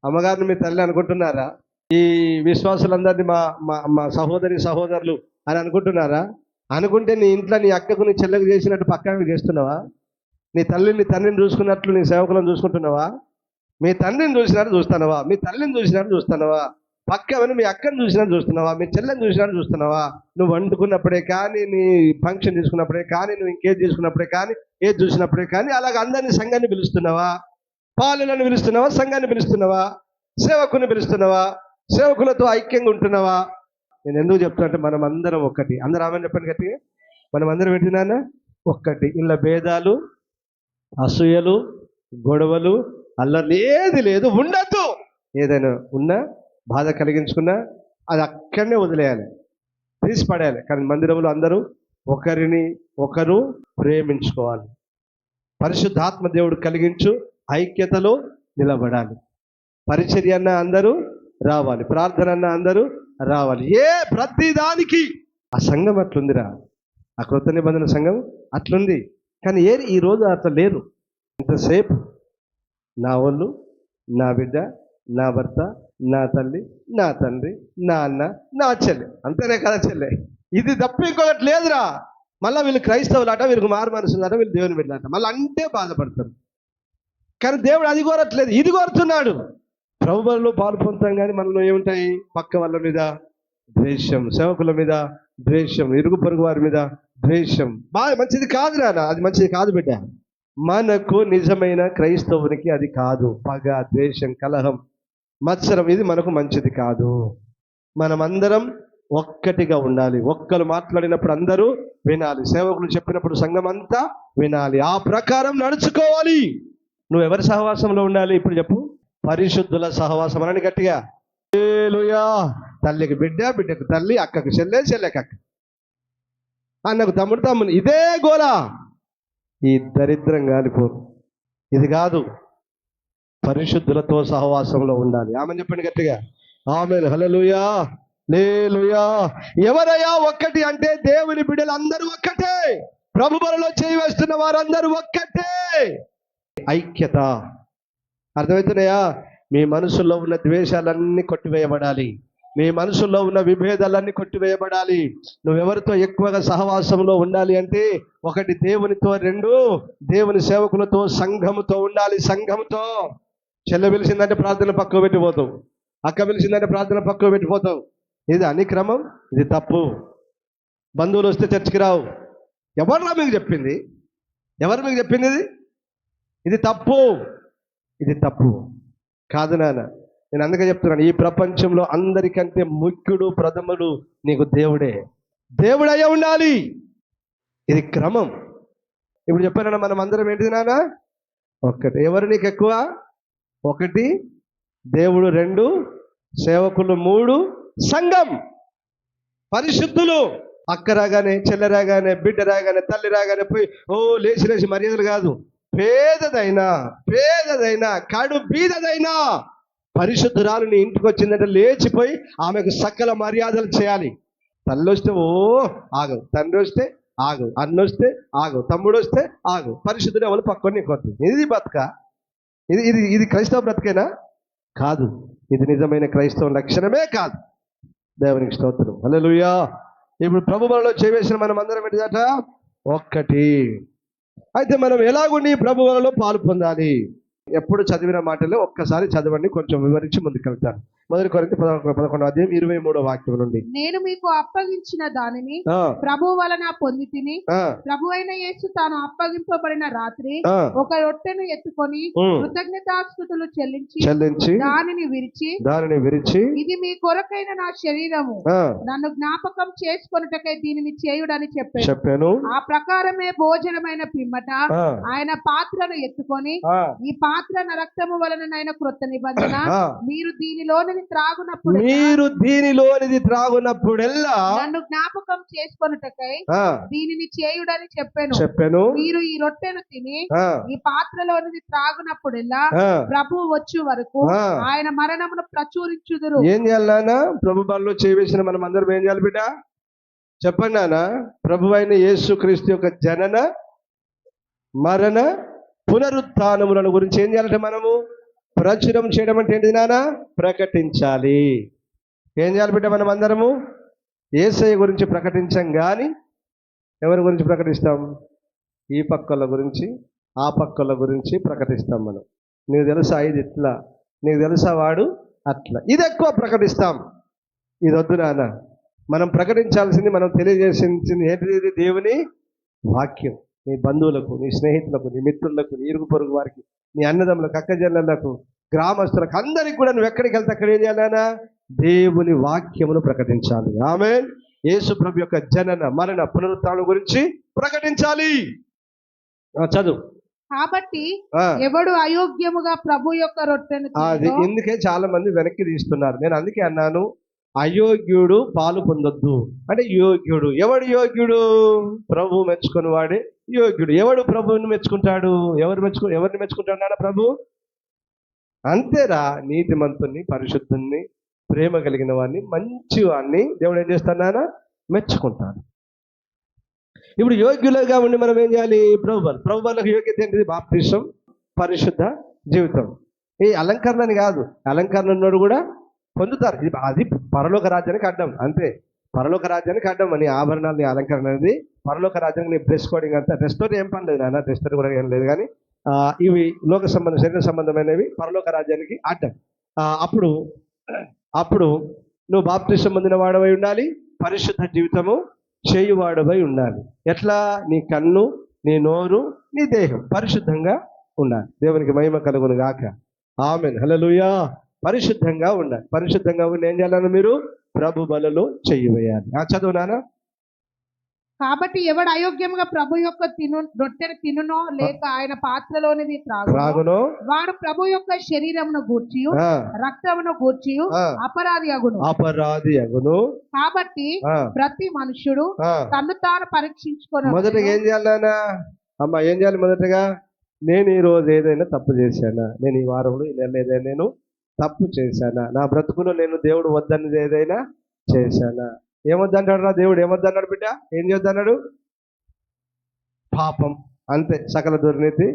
అమ్మగారిని మీ తల్లి అనుకుంటున్నారా? ఈ విశ్వాసులందరినీ మా మా మా సహోదరులు అని అనుకుంటున్నారా? అనుకుంటే నీ ఇంట్లో నీ అక్కకు నీ చెల్లెకు చేసినట్టు పక్కన చేస్తున్నావా? నీ తండ్రిని చూసుకున్నట్లు నీ సేవకులను చూసుకుంటున్నావా? మీ తండ్రిని చూసినట్టు చూస్తున్నావా? మీ తల్లిని చూసినట్టు చూస్తున్నావా? పక్కవని మీ అక్కని చూసినట్టు చూస్తున్నావా? మీ చెల్లెని చూసినట్టు చూస్తున్నావా? నువ్వు వండుకున్నప్పుడే కానీ, నీ ఫంక్షన్ తీసుకున్నప్పుడే కానీ, నువ్వు ఇంకేది తీసుకున్నప్పుడే కానీ, ఏది చూసినప్పుడే కానీ అలాగ అందరినీ సంఘాన్ని పిలుస్తున్నావా? పాలులను పిలుస్తున్నావా? సంఘాన్ని పిలుస్తున్నావా? సేవకుని పిలుస్తున్నావా? సేవకులతో ఐక్యంగా ఉంటున్నావా? నేను ఎందుకు చెప్తున్నా అంటే మనం అందరం ఒక్కటి. అందరూ ఆమెను చెప్పండి గట్టిగా. మనం అందరం పెట్టినానా? ఒక్కటి. ఇలా భేదాలు, అసూయలు, గొడవలు, అల్లర్లు ఏది లేదు, ఉండద్దు. ఏదైనా ఉన్నా, బాధ కలిగించుకున్నా అది అక్కడనే వదిలేయాలి, తీసి పడేయాలి. కానీ మందిరంలో అందరూ ఒకరిని ఒకరు ప్రేమించుకోవాలి. పరిశుద్ధాత్మ దేవుడు కలిగించు ఐక్యతలో నిలబడాలి. పరిచర్య అన్న అందరూ రావాలి, ప్రార్థన అన్న అందరూ రావాలి. ప్రతిదానికి ఆ సంఘం అట్లుందిరా, ఆ కృత నిబంధన సంఘం అట్లుంది. కానీ ఈ రోజు అట్లా లేరు. ఇంతసేపు నా వాళ్ళు, నా బిడ్డ, నా భర్త, నా తల్లి, నా తండ్రి, నా అన్న, నా చెల్లె, అంతేనే కదా చెల్లె. ఇది తప్ప ఇంకొకటి లేదురా. మళ్ళీ వీళ్ళు క్రైస్తవులు అట, వీళ్ళకి మారు మనసుందట, వీళ్ళు దేవుని బిడ్డలట, మళ్ళీ అంటే బాధపడతారు. కానీ దేవుడు అది కోరట్లేదు, ఇది కోరుతున్నాడు. ప్రభువులో పాలు పొందుతాం కానీ మనలో ఏముంటాయి? పక్క వాళ్ళ మీద ద్వేషం, సేవకుల మీద ద్వేషం, ఇరుగు పొరుగు వారి మీద ద్వేషం. మంచిది కాదు నాన్న, అది మంచిది కాదు బిడ్డ. మనకు నిజమైన క్రైస్తవునికి అది కాదు. పగ, ద్వేషం, కలహం, మత్సరం, ఇది మనకు మంచిది కాదు. మనమందరం ఒక్కటిగా ఉండాలి. ఒక్కరు మాట్లాడినప్పుడు అందరూ వినాలి, సేవకులు చెప్పినప్పుడు సంఘం అంతా వినాలి, ఆ ప్రకారం నడుచుకోవాలి. నువ్వు ఎవరి సహవాసంలో ఉండాలి? ఇప్పుడు చెప్పు. పరిశుద్ధుల సహవాసం అని గట్టిగా. హల్లెలూయా. తల్లికి బిడ్డ, బిడ్డకు తల్లి, అక్కకు చెల్లె, చెల్లెకి అక్క, అన్నకు తమ్ముడు. ఇదే గోల. ఈ దరిద్రం కాలిపోరు. ఇది కాదు. పరిశుద్ధులతో సహవాసంలో ఉండాలి. ఆమె చెప్పండి గట్టిగా. ఆమేన్, హల్లెలూయా, హల్లెలూయా. ఎవరయ్యా ఒక్కటి అంటే దేవుని బిడ్డలు అందరూ ఒక్కటే. ప్రభు బలలో చేయి వేస్తున్న వారందరూ ఒక్కటే. ఐక్యత. అర్థమవుతున్నాయా? మీ మనసులో ఉన్న ద్వేషాలన్నీ కొట్టివేయబడాలి. మీ మనసులో ఉన్న విభేదాలన్నీ కొట్టివేయబడాలి. నువ్వెవరితో ఎక్కువగా సహవాసంలో ఉండాలి అంటే, ఒకటి దేవునితో, రెండు దేవుని సేవకులతో, సంఘముతో ఉండాలి. సంఘముతో. చెల్లె పిలిచిందంటే ప్రార్థన పక్కకు పెట్టిపోతావు, అక్క పిలిచిందంటే ప్రార్థన పక్కకు పెట్టిపోతావు. ఇది అనిక్రమం, ఇది తప్పు. బంధువులు వస్తే చర్చికి రావు. ఎవరు మీకు చెప్పింది? ఇది తప్పు. ఇది తప్పు కాదు నాన్న. నేను అందుకే చెప్తున్నాను, ఈ ప్రపంచంలో అందరికంటే ముఖ్యుడు, ప్రథముడు నీకు దేవుడయ్యే ఉండాలి. ఇది క్రమం. ఇప్పుడు చెప్పానన్నా, మనం అందరం ఏంటిది నాన్న? ఒక్కటి. ఎవరు నీకు ఎక్కువ? ఒకటి దేవుడు, రెండు సేవకులు, మూడు సంఘం. పరిశుద్ధులు. అక్క రాగానే, చెల్లె రాగానే, బిడ్డ రాగానే, తల్లి రాగానే పోయి లేచి మర్యాదలు కాదు. పేదదైనా కడు బీదదైనా పరిశుద్ధురాలు నీ ఇంటికి వచ్చిందంటే లేచిపోయి ఆమెకు సకల మర్యాదలు చేయాలి. తల్లి వస్తే ఓ ఆగవు, తండ్రి వస్తే ఆగవు, అన్న వస్తే ఆగవు, తమ్ముడు వస్తే ఆగవు, పరిశుద్ధుడు ఎవరు పక్కని కొద్దు. ఇది బతుక? ఇది ఇది ఇది క్రైస్తవ బ్రతికేనా? కాదు. ఇది నిజమైన క్రైస్తవ లక్షణమే కాదు. దేవునికి స్తోత్రం, హల్లెలూయా. ఇప్పుడు ప్రభు బలలో చేవేసిన మనం అందరం ఏంటిదట? ఒక్కటి. అయితే మనం ఎలాగుండి ప్రభు బలలో పాలు పొందాలి? ఎప్పుడు చదివిన మాటలు ఒక్కసారి చదవండి, కొంచెం వివరించి ముందుకెళ్తాను. 1 కొరింథీ 11:23 నుండి. నేను మీకు అప్పగించిన దానిని ప్రభు వలన పొంది తిని, ప్రభు అయిన యేసు తాను అప్పగింపబడిన రాత్రి ఒక రొట్టెను ఎత్తుకొని కృతజ్ఞతాస్తుతులు చెల్లించి దానిని విరిచి ఇది మీ కొరకైన నా శరీరము, నన్ను జ్ఞాపకం చేసుకొనుటకై దీనిని చేయుడని చెప్పాను. ఆ ప్రకారమే భోజనమైన పిమ్మట ఆయన పాత్రను ఎత్తుకొని, ఈ పాత్ర నా రక్తము వలన క్రొత్త నిబంధన, మీరు దీనిలోనిది త్రాగునప్పుడెల్లా నన్ను జ్ఞాపకం చేసుకొనుటకై దీనిని చేయుడని చెప్పాను. మీరు ఈ రొట్టెను తిని ఈ పాత్రలోనిది త్రాగునప్పుడెల్లా ప్రభు వచ్చు వరకు ఆయన మరణమును ప్రచురించుదురు. ఏం చేయాలన్నా? ప్రభు బలలో చేసిన మనం అందరం ఏం చేయాలి బిడ్డ? చెప్పండి నాన్న. ప్రభు అయిన యేసుక్రీస్తు యొక్క జనన, మరణ, పునరుత్థానములను గురించి ఏం చేయాలంటే మనము ప్రచురం చేయడం అంటే ఏంటి నాన్న? ప్రకటించాలి. ఏం చేయాలి బిడ్డ? మనం అందరము యేసయ్య గురించి ప్రకటించాం, కానీ ఎవరి గురించి ప్రకటిస్తాం? ఈ పక్కల గురించి, ఆ పక్కల గురించి ప్రకటిస్తాం. మనం నీకు తెలుసా ఇది ఇట్లా, నీకు తెలుసా వాడు అట్లా, ఇది ఎక్కువ ప్రకటిస్తాం. ఇది వద్దు నాన్న. మనం ప్రకటించాల్సింది, మనం తెలియజేసింది ఏంటిది? దేవుని వాక్యం. నీ బంధువులకు, నీ స్నేహితులకు, నీ మిత్రులకు, నీ ఇరుగు పొరుగు వారికి, నీ అన్నదమ్ములకు, అక్కజనులకు, గ్రామస్తులకు, అందరికి కూడా నువ్వు ఎక్కడికి వెళ్తే అక్కడ ఏం చేయాలన్నా? దేవుని వాక్యమును ప్రకటించాలి. ఆమేన్. యేసు ప్రభు యొక్క జనన, మరణ, పునరుత్థానం గురించి ప్రకటించాలి. చదువు. కాబట్టి ఎవడు అయోగ్యముగా ప్రభు యొక్క రొట్టెను అది ఎందుకే చాలా మంది వెనక్కి తీస్తున్నారు. నేను అందుకే అన్నాను, అయోగ్యుడు పాలు పొందొద్దు అంటే యోగ్యుడు. ఎవడు యోగ్యుడు? ప్రభు మెచ్చుకుని వాడే యోగ్యుడు. ఎవడు ప్రభువుని మెచ్చుకుంటాడు? ఎవరిని మెచ్చుకుంటాడు నాన్న? ప్రభు. అంతేరా. నీతిమంతుని, పరిశుద్ధుని, ప్రేమ కలిగిన వాడిని, మంచి వాడిని దేవుడు ఏం చేస్తాడు నాన్న? మెచ్చుకుంటాడు. ఇప్పుడు యోగ్యులుగా ఉండి మనం ఏం చేయాలి? ప్రభువులకు యోగ్యత ఏంటిది? బాప్తిసం, పరిశుద్ధ జీవితం. ఈ అలంకరణని కాదు, అలంకరణ ఉన్నోడు కూడా పొందుతారు. అది పరలోక రాజ్యానికి అడ్డం. అంతే, పరలోక రాజ్యానికి అడ్డం. అని ఆభరణాలు, నీ అలంకరణ అనేది పరలోక రాజ్యానికి. నీ డ్రెస్ కోడింగ్ అంతా, డ్రెస్ తోటి ఏం పని లేదు నాన్న, డ్రెస్ తోటి కూడా ఏం లేదు. కానీ ఇవి లోక సంబంధం, శరీర సంబంధమైనవి పరలోక రాజ్యానికి అడ్డం. అప్పుడు నువ్వు బాప్తిసం పొందిన వాడవై ఉండాలి, పరిశుద్ధ జీవితము చేయువాడవై ఉండాలి. ఎట్లా? నీ కన్ను, నీ నోరు, నీ దేహం పరిశుద్ధంగా ఉండాలి. దేవునికి మహిమ కలుగును గాక. ఆమేన్, హల్లెలూయా. పరిశుద్ధంగా ఉండాలి. పరిశుద్ధంగా ఉండి ఏం చేయాలన్నా? మీరు ప్రభు బలలో చెయ్యవేయాలి. చదువు నాన్న. కాబట్టి ఎవడు అయోగ్యముగా ప్రభు యొక్క రొట్టెను తినునో లేక ఆయన పాత్రలోనిది త్రాగునో వాడు ప్రభు యొక్క శరీరమును గూర్చి రక్తమును గూర్చి అపరాధి అగును. కాబట్టి ప్రతి మనుష్యుడు తన్ను తాను పరీక్షించుకొని మొదటగా ఏం చేయాలన్నా? అమ్మ ఏం చేయాలి? మొదటగా నేను ఈ రోజు ఏదైనా తప్పు చేశానా? నేను ఈ వారంలో, ఈ నెల ఏదైనా నేను తప్పు చేశానా? నా బ్రతుకులో నేను దేవుడు వద్దన్నది ఏదైనా చేశానా? ఏమొద్దన్నాడు రా దేవుడు? ఏమొద్దన్నాడు బిడ్డ? ఏం చేద్దన్నాడు? పాపం. అంతే. సకల దుర్నీతి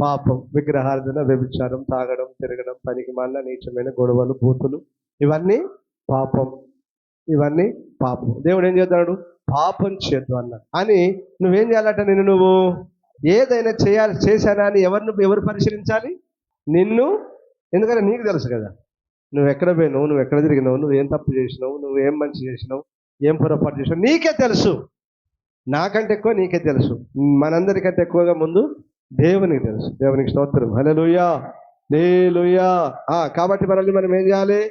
పాపం. విగ్రహార్జన, వ్యభిచారం, తాగడం, తిరగడం, పనికి మాలిన నీచమైన గొడవలు, బూతులు, ఇవన్నీ పాపం. ఇవన్నీ పాపం. దేవుడు ఏం చేద్దాడు? పాపం చేయొద్దు అన్నాడు. అని నువ్వేం చేయాలట? నువ్వు ఏదైనా చేశానా అని ఎవరు పరిశీలించాలి? నిన్ను. ఎందుకంటే నీకు తెలుసు కదా, నువ్వు ఎక్కడ పోయినావు, నువ్వు ఎక్కడ తిరిగినావు, నువ్వు ఏం తప్పు చేసినావు, నువ్వు ఏం మంచి చేసినావు, ఏం పొరపాటు చేసినావు, నీకే తెలుసు. నాకంటే ఎక్కువ నీకే తెలుసు. మనందరికంటే ఎక్కువగా ముందు దేవునికి తెలుసు. దేవునికి స్తోత్రం, హల్లెలూయా, హల్లెలూయా. కాబట్టి మనల్ని మనం ఏం చేయాలి?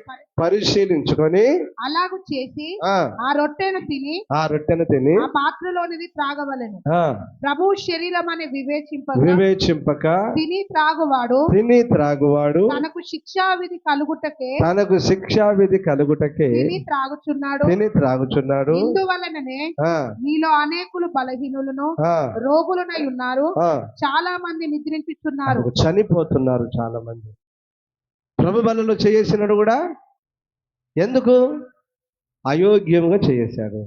పరిశీలించుకొని అలాగు చేసి ఆ రొట్టెను తిని ఆ పాత్రలోనిది త్రాగవలెను. ప్రభు శరీరం అని వివేచింపక తిని త్రాగువాడు తనకు శిక్షావిధి కలుగుటకే తిని త్రాగుచున్నాడు. ఇందువలననే మీలో అనేకులు బలహీనులను, రోగులనై ఉన్నారు, చాలా మంది నిద్రించుచున్నారు, చనిపోతున్నారు చాలా మంది. ప్రభు బలలో చేసినాడు కూడా. ఎందుకు? అయోగ్యముగా చేశాడు.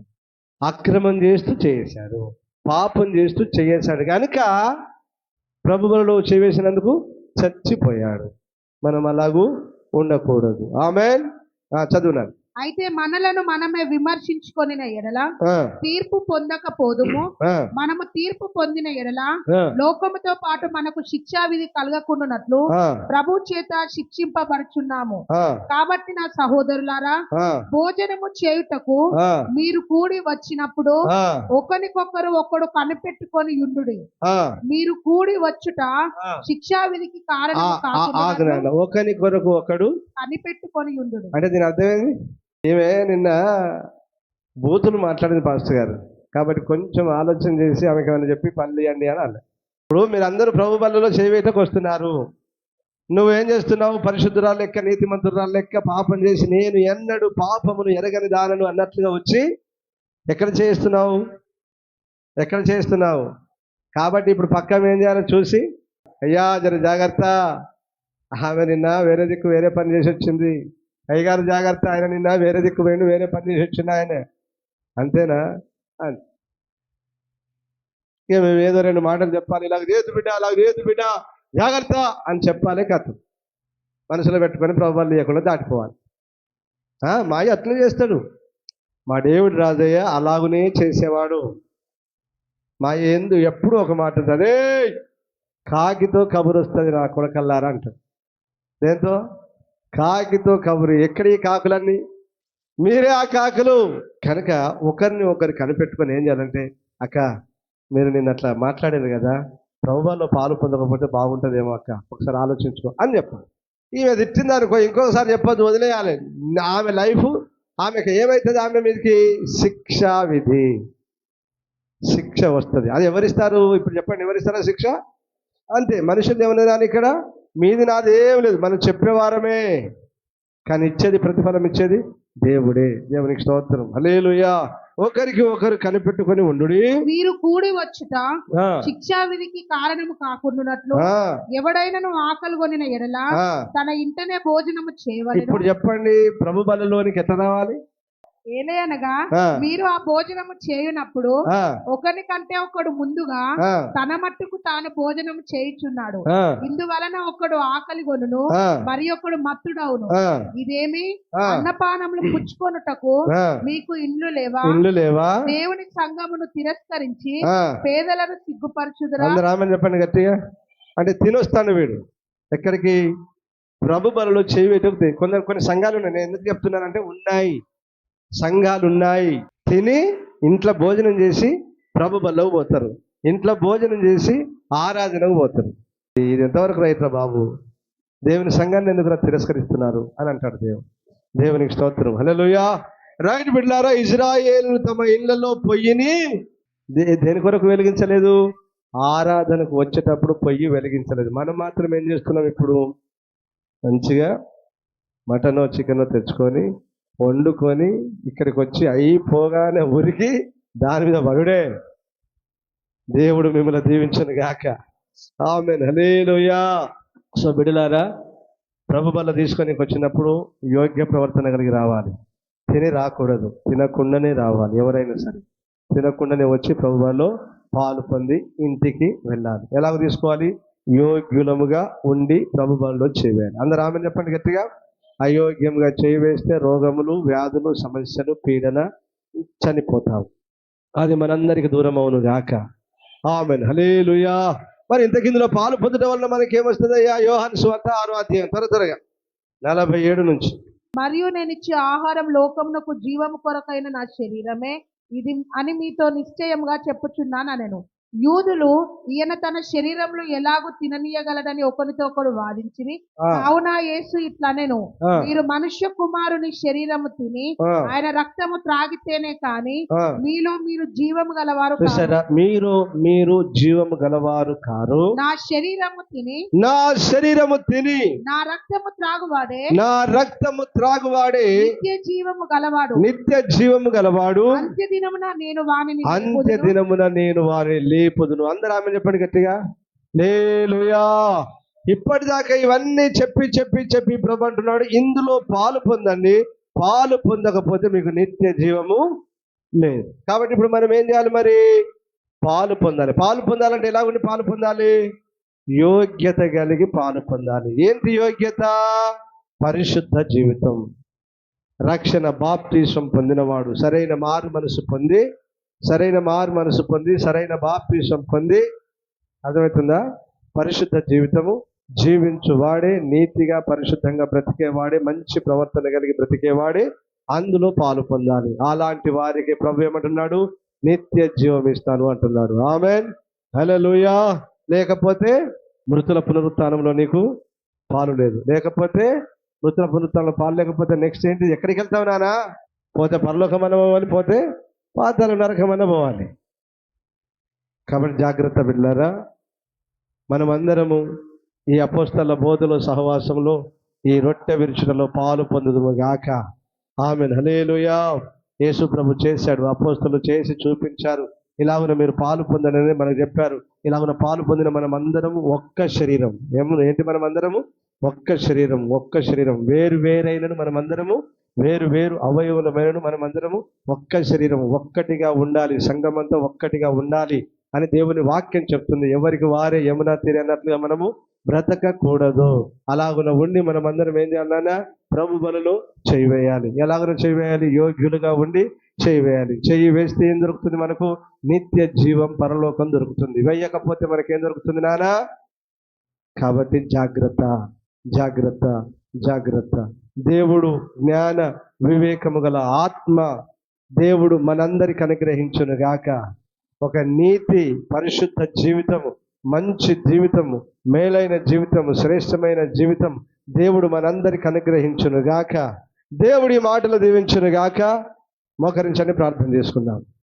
అక్రమం చేస్తూ చేశాడు, పాపం చేస్తూ చేశాడు కనుక ప్రభువులలో చేసినందుకు చచ్చిపోయాడు. మనం అలాగూ ఉండకూడదు. ఆమేన్. చదువునాను. అయితే మనలను మనమే విమర్శించుకొనిన ఎడల ఆ, తీర్పు పొందకపోదుము. ఆ, మనము తీర్పు పొందిన ఎడల ఆ, లోకముతో పాటు మనకు శిక్షా విధి కలగకుండానట్లు ఆ, ప్రభు చేత శిక్షింపబడుచున్నాము. ఆ, కాబట్టి నా సహోదరులారా, ఆ, భోజనము చేయుటకు ఆ, మీరు కూడి వచ్చినప్పుడు ఆ, ఒకడు కనిపెట్టుకొని యుండుడి. ఆ. మీరు కూడి వచ్చుట ఆ. శిక్షా విధికి కారణం ఆగు కాకుండా నాన్న. ఒకని కొరకు ఒకడు కనిపెట్టుకొని యుండుడి. అంటే దీని అర్థమైంది. ఈమె నిన్న బూతులు మాట్లాడింది పాస్టర్ గారు, కాబట్టి కొంచెం ఆలోచన చేసి ఆమెకి ఏమైనా చెప్పి పనులు ఇవ్వండి అని అన్న. ఇప్పుడు మీరందరూ ప్రభు బలలో చేయవేటకు వస్తున్నారు. నువ్వేం చేస్తున్నావు? పరిశుద్ధురాలు లెక్క, నీతిమంతురాలు లెక్క పాపం చేసి నేను ఎన్నడూ పాపమును ఎరగని దానను అన్నట్లుగా వచ్చి ఎక్కడ చేస్తున్నావు? కాబట్టి ఇప్పుడు పక్క ఏం చేయాలో చూసి, అయ్యా జర జాగ్రత్త, ఆమె నిన్న వేరే దిక్కు వేరే పని చేసి వచ్చింది. అయ్యగారు జాగ్రత్త, ఆయన నిన్న వేరే దిక్కు పోయిండు, వేరే పని చేసి వచ్చింది ఆయన. అంతేనా? ఇక మేము ఏదో రెండు మాటలు చెప్పాలి, ఇలాగ లేదు బిడ్డ, అలాగ లేదు బిడ్డ, జాగ్రత్త అని చెప్పాలి. కథ మనసులో పెట్టుకొని ప్రభువాలు లేకుండా దాటిపోవాలి. మాయ అట్లే చేస్తాడు. మా దేవుడు రాజయ్య అలాగునే చేసేవాడు. మా ఏందు ఎప్పుడు ఒక మాట ఉంటుంది, అదే కాకితో కబురు వస్తుంది నా కొడకల్లారా అంటాడు. దేంతో? కాకితో కబురు. ఎక్కడి కాకులన్నీ? మీరే ఆ కాకులు. కనుక ఒకరిని ఒకరు కనిపెట్టుకొని ఏం చేయాలంటే, అక్క మీరు నిన్న అట్లా మాట్లాడారు కదా, ప్రభువులో పాలు పొందకపోతే బాగుంటుందేమో అక్క, ఒకసారి ఆలోచించుకో అని చెప్పాలి. ఈమె తిట్టింది అనుకో, ఇంకొకసారి చెప్పొద్దు, వదిలేయాలి. ఆమె లైఫ్ ఆమెకు ఏమవుతుంది? ఆమె మీదకి శిక్షా విధి, శిక్ష వస్తుంది. అది ఎవరిస్తారు? ఇప్పుడు చెప్పండి, ఎవరిస్తారా శిక్ష? అంతే. మనుషులు ఏమన్నా ఇక్కడ మీది నాది ఏం లేదు, మనం చెప్పేవారమే, కానీ ఇచ్చేది, ప్రతిఫలం ఇచ్చేది దేవుడే. దేవునికి స్తోత్రం, హల్లెలూయా. ఒకరికి ఒకరు కనిపెట్టుకొని ఉండుడి. మీరు కూడి వచ్చుట శిక్షా విధికి కారణము కాకుండానట్లు ఎవడైనను ఆకలి కొనిన ఎడల తన ఇంటనే భోజనము చేయవలెను. ఇప్పుడు చెప్పండి, ప్రభు బలలోనికి ఎట్లా రావాలి? ఏలయనగా మీరు ఆ భోజనము చేయునప్పుడు ఒకరి కంటే ఒకడు ముందుగా తన మట్టుకు తాను భోజనము చేయుచున్నాడు. ఇందువలన ఒకడు ఆకలి కొనును, మరి ఒకడు మత్తుడవును. ఇదేమి అన్నపానములు పుచ్చుకొనుటకు మీకు ఇండ్లు లేవా? దేవుని సంఘమును తిరస్కరించి పేదలను సిగ్గుపరచుదురా? చెప్పండి గట్టిగా. అంటే తినొస్తాను వీడు ఎక్కడికి? ప్రభు బలలో చేయవేట. కొన్ని సంఘాలు ఉన్నాయి. నేను ఎందుకు చెప్తున్నానంటే, ఉన్నాయి సంఘాలు ఉన్నాయి. తిని ఇంట్లో భోజనం చేసి ప్రభు బలకు పోతారు, ఇంట్లో భోజనం చేసి ఆరాధనకు పోతారు. ఇది ఎంతవరకు రైతురా బాబు? దేవుని సంఘాన్ని ఎందుకు తిరస్కరిస్తున్నారు అని అంటాడు దేవుడు. దేవునికి స్తోత్రం, హల్లెలూయా. రైట్ బిడ్డలారా, ఇజ్రాయేలు తమ ఇళ్లలో పొయ్యిని దేని కొరకు వెలిగించలేదు? ఆరాధనకు వచ్చేటప్పుడు పొయ్యి వెలిగించలేదు. మనం మాత్రం ఏం చేస్తున్నాం? ఇప్పుడు మంచిగా మటనో చికెనో తెచ్చుకొని వండుకొని ఇక్కడికి వచ్చి అయిపోగానే ఉరికి దాని మీద పడుడే. దేవుడు మిమ్మల్ని దీవించను గాక. ఆమేన్, హల్లెలూయా. సో బిడ్డలారా, ప్రభు బల్ల తీసుకొని వచ్చినప్పుడు యోగ్య ప్రవర్తన కలిగి రావాలి. తిని రాకూడదు, తినకుండానే రావాలి. ఎవరైనా సరే తినకుండానే వచ్చి ప్రభు బల్లో పాలు పొంది ఇంటికి వెళ్ళాలి. ఎలాగ తీసుకోవాలి? యోగ్యులముగా ఉండి ప్రభు బల్లో చేయాలి. అందరూ ఆమెను చెప్పండి గట్టిగా. అయోగ్యంగా చేయివేస్తే రోగములు, వ్యాధులు, సమస్యలు, పీడన, చనిపోతావు. అది మనందరికి దూరం అవును గాక. ఆమేన్, హల్లెలూయా. మరి ఇంత కిందలో పాలు పొందడం వల్ల మనకి ఏమొస్తుందయ్యా? యోహాను సువార్త 6వ అధ్యాయం త్వరగా 47 నుంచి. మరియు నేను ఇచ్చే ఆహారం లోకమునకు జీవము కొరకైన నా శరీరమే ఇది అని మీతో నిశ్చయముగా చెప్పుచున్నాను నేను. యూదులు ఈయన తన శరీరంలో ఎలాగూ తిననీయగలడని ఒకరితో ఒకడు వాదించిరి. కావున యేసు ఇట్లా నేను, మీరు మనుష్య కుమారుని శరీరము తిని ఆయన రక్తము త్రాగితేనే కాని మీలో మీరు జీవము గలవారు మీరు జీవము గలవారు కారు. నా శరీరము తిని నా రక్తము త్రాగువాడే నిత్య జీవము గలవాడు. అంత్య దినమున నేను వారిని లేపుదును. అందరూ ఆమె చెప్పండి గట్టిగా, హల్లెలూయా. ఇప్పటిదాకా ఇవన్నీ చెప్పి ప్రభు అంటున్నాడు, ఇందులో పాలు పొందండి, పాలు పొందకపోతే మీకు నిత్య జీవము లేదు. కాబట్టి ఇప్పుడు మనం ఏం చేయాలి మరి? పాలు పొందాలి. పాలు పొందాలంటే ఎలా ఉండి పాలు పొందాలి? యోగ్యత కలిగి పాలు పొందాలి. ఏంటి యోగ్యత? పరిశుద్ధ జీవితం. రక్షణ బాప్తీసం పొందినవాడు సరైన మారు మనసు పొంది సరైన బాప్తీసం పొంది, అర్థమవుతుందా? పరిశుద్ధ జీవితము జీవించువాడే, నీతిగా పరిశుద్ధంగా బ్రతికేవాడే, మంచి ప్రవర్తన కలిగి బ్రతికేవాడే అందులో పాలు పొందాలి. అలాంటి వారికి ప్రభు ఏమంటున్నాడు? నిత్య జీవం ఇస్తాను అంటున్నాడు. ఆమేన్, హల్లెలూయా. లేకపోతే మృతుల పునరుత్థానంలో నీకు పాలు లేదు. లేకపోతే మృతుల పునరుత్థానంలో పాలు లేకపోతే నెక్స్ట్ ఏంటి? ఎక్కడికి వెళ్తావు నానా? పోతే పరలోకమన్న పోవాలి, పోతే పాతాళ నరకమన్న పోవాలి. కాబట్టి జాగ్రత్త బిడ్డలారా, మనమందరము ఈ అపోస్తల బోధలో సహవాసంలో ఈ రొట్టె విరుచుటలో పాలు పొందుదుము గాక. ఆమేన్, హల్లెలూయా. యేసు ప్రభు చేశాడు, అపోస్తలు చేసి చూపించారు. ఇలాగున మీరు పాలు పొందనని మనకు చెప్పారు. ఇలాగున పాలు పొందిన మనం అందరము ఒక్క శరీరం. ఏంటి? మనం అందరము ఒక్క శరీరం. వేరు వేరైనను మనమందరము వేరు వేరు అవయవులమైనను మనమందరము ఒక్క శరీరం, ఒక్కటిగా ఉండాలి. సంఘమంతా ఒక్కటిగా ఉండాలి అని దేవుని వాక్యం చెప్తుంది. ఎవరికి వారే యమునా తీరే అన్నట్లుగా మనము బ్రతకకూడదు. అలాగున ఉండి మనం అందరం ఏం చేయాలన్నా? ప్రభు బలలో చేయి వేయాలి. ఎలాగో చేయి వేయాలి? యోగ్యులుగా ఉండి చేయి వేయాలి. చెయ్యి వేస్తే ఏం దొరుకుతుంది మనకు? నిత్య జీవం, పరలోకం దొరుకుతుంది. వేయకపోతే మనకేం దొరుకుతుంది నానా? కాబట్టి జాగ్రత్త. దేవుడు జ్ఞాన వివేకము గల ఆత్మ దేవుడు మనందరికి అనుగ్రహించును గాక. ఒక నీతి పరిశుద్ధ జీవితము, మంచి జీవితము, మేలైన జీవితము, శ్రేష్టమైన జీవితం దేవుడు మనందరికి అనుగ్రహించును గాక. దేవుడి మాటలు దీవించును గాక. మోకరించండి, ప్రార్థన చేసుకుందాం.